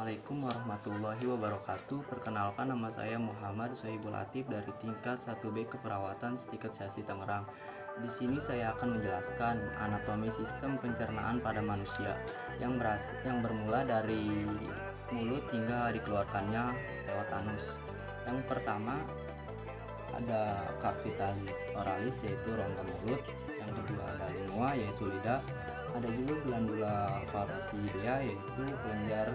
Assalamualaikum warahmatullahi wabarakatuh. Perkenalkan, nama saya Muhammad Sohibul Latif dari tingkat 1B Keperawatan Stikes Sasi Tangerang. Di sini saya akan menjelaskan anatomi sistem pencernaan pada manusia yang bermula dari mulut hingga dikeluarkannya lewat anus. Yang pertama ada cavitas oralis, yaitu rongga mulut. Yang kedua ada lingua, yaitu lidah. Ada juga glandula parotidea, yaitu kelenjar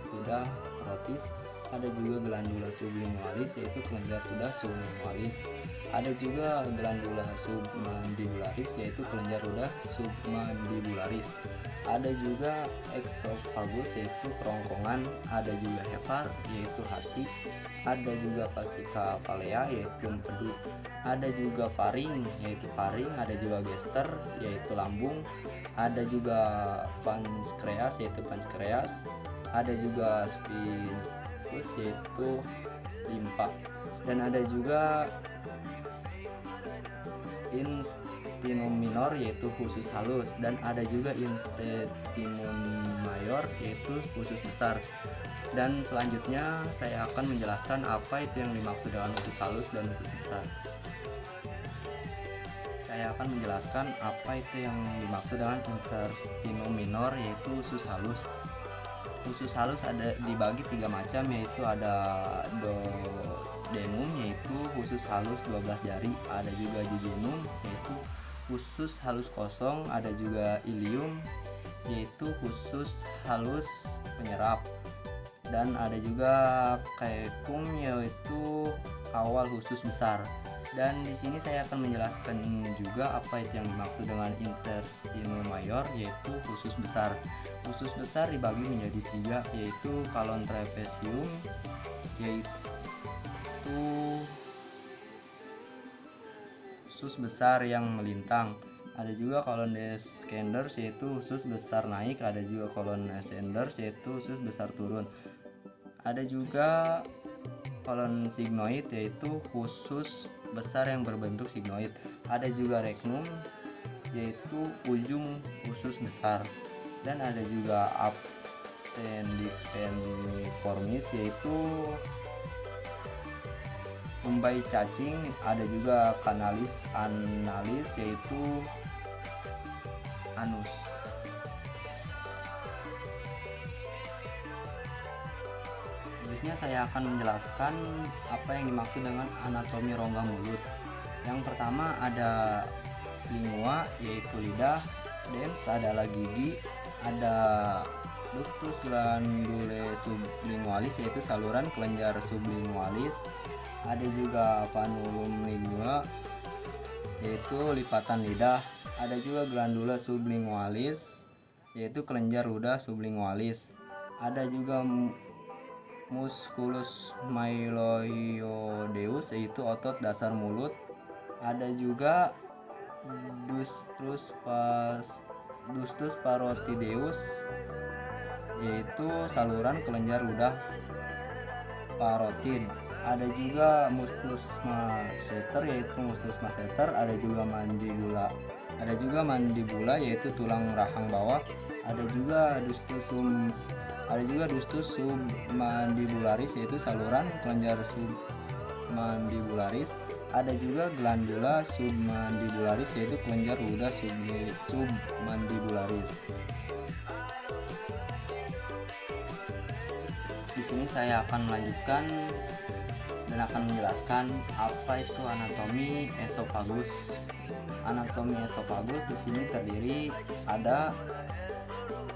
ludah parotis. Ada juga glandula sublingualis, yaitu kelenjar ludah sublingualis. Ada juga glandula submandibularis, yaitu kelenjar ludah submandibularis. Ada juga esophagus, yaitu kerongkongan. Ada juga hepar, yaitu hati. Ada juga fascia phalea, yaitu empedu. Ada juga faring, yaitu faring. Ada juga gester, yaitu lambung. Ada juga pankreas, yaitu pankreas. Ada juga sphinctus, yaitu limpa. Dan ada juga intestinum minor, yaitu usus halus. Dan ada juga intestinum mayor, yaitu usus besar. Dan selanjutnya saya akan menjelaskan apa itu yang dimaksud dengan usus halus dan usus besar. Saya akan menjelaskan apa itu yang dimaksud dengan intestinum minor, yaitu usus halus. Usus halus ada dibagi 3 macam, yaitu ada duodenum, yaitu usus halus 12 jari. Ada juga jejunum, yaitu usus halus kosong. Ada juga ilium, yaitu usus halus penyerap. Dan ada juga caecum, yaitu kawal usus besar. Dan di sini saya akan menjelaskan juga apa itu yang dimaksud dengan intestinum mayor, yaitu usus besar. Usus besar dibagi menjadi 3, yaitu colon trapezium, yaitu usus besar yang melintang. Ada juga colon descendens, yaitu usus besar naik. Ada juga colon ascendens, yaitu usus besar turun. Ada juga colon sigmoid, yaitu usus besar yang berbentuk sigmoid. Ada juga rectum, yaitu ujung usus besar. Dan ada juga appendix peniformis, yaitu umbai cacing. Ada juga canalis analis, yaitu anus. Selanjutnya saya akan menjelaskan apa yang dimaksud dengan anatomi rongga mulut. Yang pertama ada lingua, yaitu lidah. Dens adalah gigi. Ada ductus glandulae sublingualis, yaitu saluran kelenjar sublingualis. Ada juga panulum lingua, yaitu lipatan lidah. Ada juga glandula sublingualis, yaitu kelenjar ludah sublingualis. Ada juga musculus myloiodeus, yaitu otot dasar mulut. Ada juga ductus parotideus, yaitu saluran kelenjar ludah parotid. Ada juga musculus masseter, yaitu musculus masseter. Ada juga mandibula, yaitu tulang rahang bawah. Ada juga ductus submandibularis, yaitu saluran kelenjar submandibularis. Ada juga glandula submandibularis, yaitu kelenjar ludah submandibularis. Di sini saya akan melanjutkan dan akan menjelaskan apa itu anatomi esophagus. Anatomi esophagus di sini terdiri ada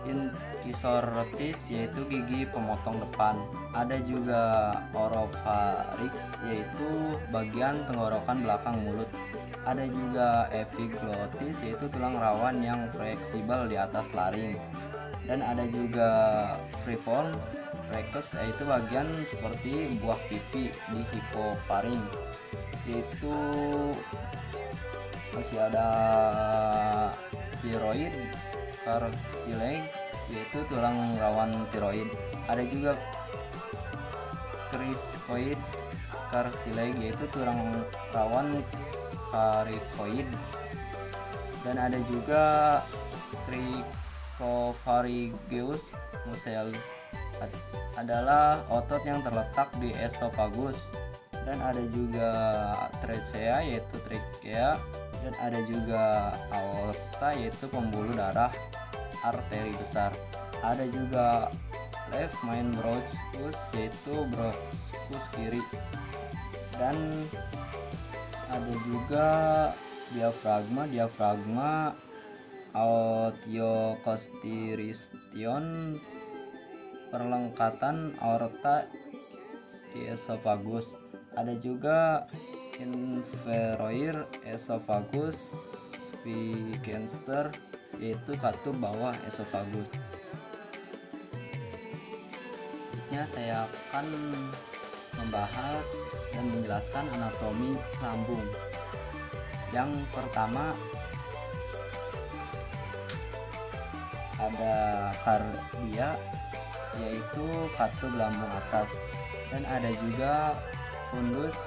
incisor rotis, yaitu gigi pemotong depan. Ada juga oropharynx, yaitu bagian tenggorokan belakang mulut. Ada juga epiglottis, yaitu tulang rawan yang fleksibel di atas laring. Dan ada juga free-form rectus, yaitu bagian seperti buah pipi di hipofaring. Yaitu masih ada tiroid cartilage, yaitu tulang rawan tiroid. Ada juga cricoid cartilage, yaitu tulang rawan cricoid. Dan ada juga cricopharyngeus muscle adalah otot yang terletak di esofagus, dan ada juga trachea yaitu trachea, dan ada juga aorta yaitu pembuluh darah arteri besar. Ada juga left main bronchus yaitu bronchus kiri, dan ada juga diafragma aortiocostyristion perlengkatan aorta di esofagus. Ada juga inferior esophagus sphincter yaitu katup bawah esofagus. Selanjutnya saya akan membahas dan menjelaskan anatomi lambung. Yang pertama ada kardia yaitu katup lambung atas, dan ada juga fundus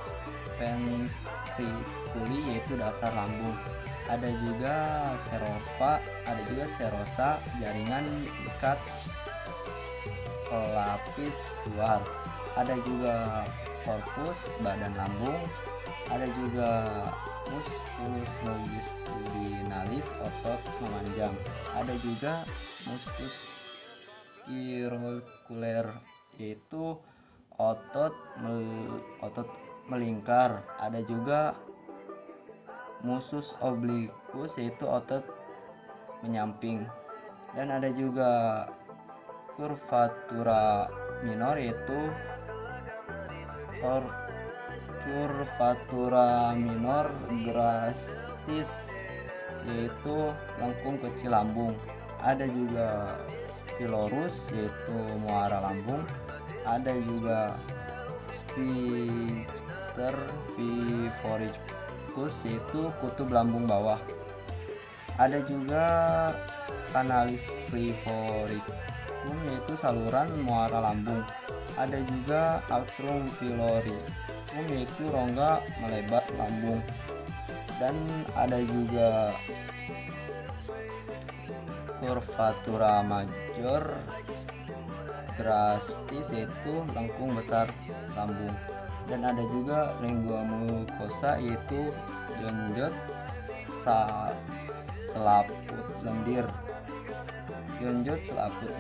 ventriculi yaitu dasar lambung. Ada juga serosa jaringan ikat pelapis luar. Ada juga corpus badan lambung. Ada juga musculus longitudinalis otot memanjang. Ada juga musculus circumflex yaitu otot melingkar. Ada juga musculus obliquus yaitu otot menyamping, dan ada juga curvatura minor yaitu curvatura minor gractis yaitu lengkung kecil lambung. Ada juga pylorus yaitu muara lambung. Ada juga sphincter vivoricus yaitu kutub lambung bawah. Ada juga canalis vivoricum yaitu saluran muara lambung. Ada juga atrium pyloricum yaitu rongga melebar lambung, dan ada juga curvatura major gractis yaitu lengkung besar lambung, dan ada juga lingua mucosa yaitu jonjot selaput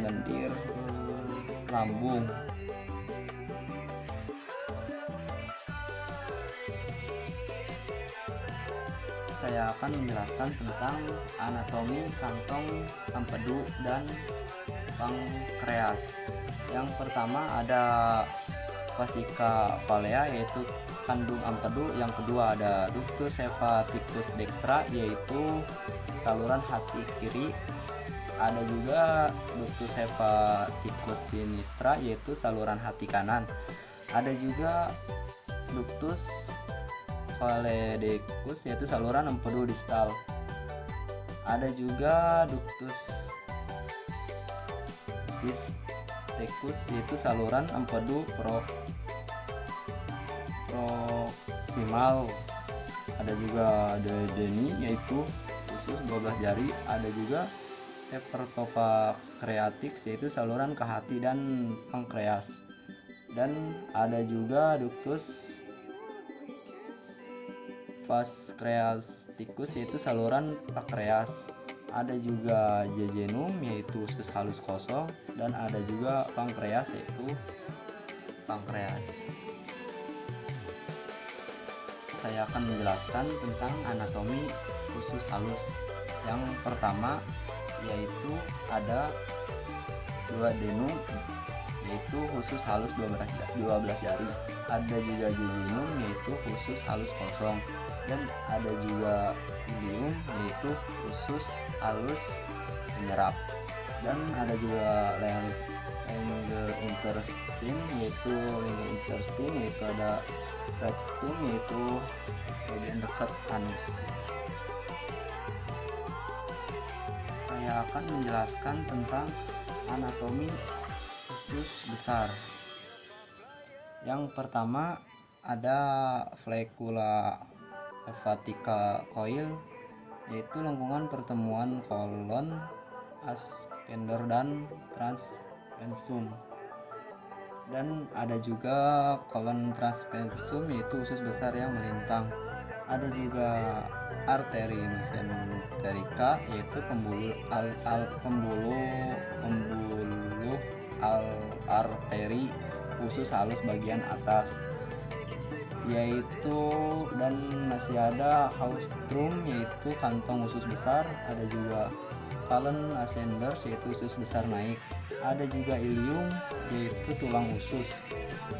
lendir lambung. Saya akan menjelaskan tentang anatomi kantong empedu dan pankreas. Yang pertama ada fascia palea yaitu kandung empedu. Yang kedua ada ductus hepaticus dextra yaitu saluran hati kiri. Ada juga ductus hepaticus sinistra yaitu saluran hati kanan. Ada juga ductus valedicus yaitu saluran empedu distal. Ada juga ductus cysticus yaitu saluran empedu proximal. Ada juga duodeni yaitu usus 12 jari. Ada juga hepatophagus creatrix yaitu saluran ke hati dan pankreas. Dan ada juga ductus pancreaticus yaitu saluran pankreas. Ada juga jejunum yaitu usus halus kosong, dan ada juga pankreas yaitu pankreas. Saya akan menjelaskan tentang anatomi usus halus. Yang pertama yaitu ada duodenum yaitu usus halus 12 jari. Ada juga jejunum yaitu usus halus kosong, dan ada juga ileum yaitu usus halus menyerap, dan ada juga laryngeal intestine yaitu ada sextum yaitu bagian dekat anus. Saya akan menjelaskan tentang anatomi usus besar. Yang pertama ada flekula hepatica coil yaitu lengkungan pertemuan kolon, ascender dan transversum. Dan ada juga kolon transversum yaitu usus besar yang melintang. Ada juga arteri mesenterika yaitu pembuluh arteri usus halus bagian atas yaitu. Dan masih ada haustrum yaitu kantong usus besar. Ada juga colon ascendens yaitu usus besar naik. Ada juga ilium yaitu tulang usus.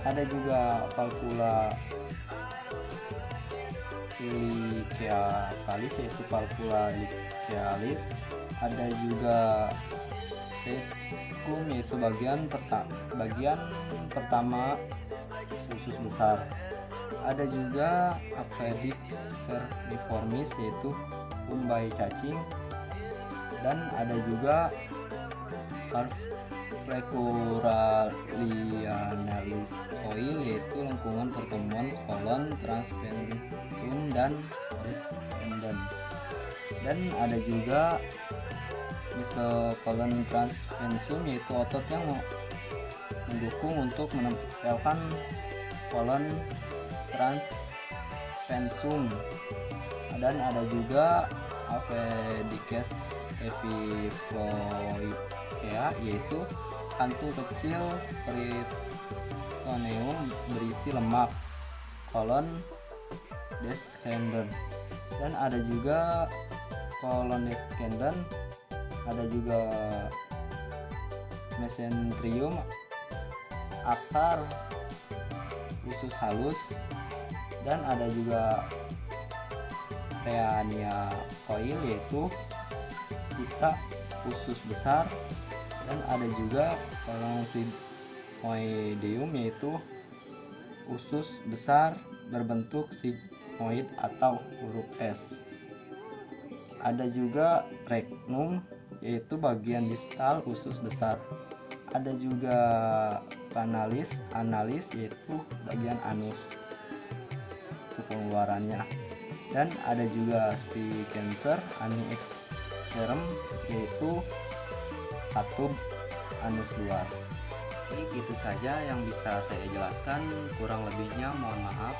Ada juga valvula iliacalis yaitu valvula iliacalis. Ada juga cecum yaitu bagian pertama usus besar. Ada juga appendix vermiformis yaitu umbai cacing. Dan ada juga flecuralianalis coil yaitu lengkungan pertemuan kolon transversum dan descendens. Dan ada juga mesokolon transversum yaitu otot yang mendukung untuk menempelkan kolon transversum. Dan ada juga appendix epiploidea yaitu kantung kecil peritoneum berisi lemak kolon descendens. Dan ada juga kolon descendens. Ada juga mesenterium akar usus halus. Dan ada juga reania coil yaitu pita usus besar. Dan ada juga kolon sigmoideum yaitu usus besar berbentuk sigmoid atau huruf S. Ada juga rectum yaitu bagian distal usus besar. Ada juga analis yaitu bagian anus untuk pengeluarannya. Dan ada juga sphincter externum yaitu katup anus luar. Itu saja yang bisa saya jelaskan, kurang lebihnya mohon maaf.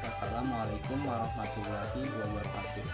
Wassalamualaikum warahmatullahi wabarakatuh.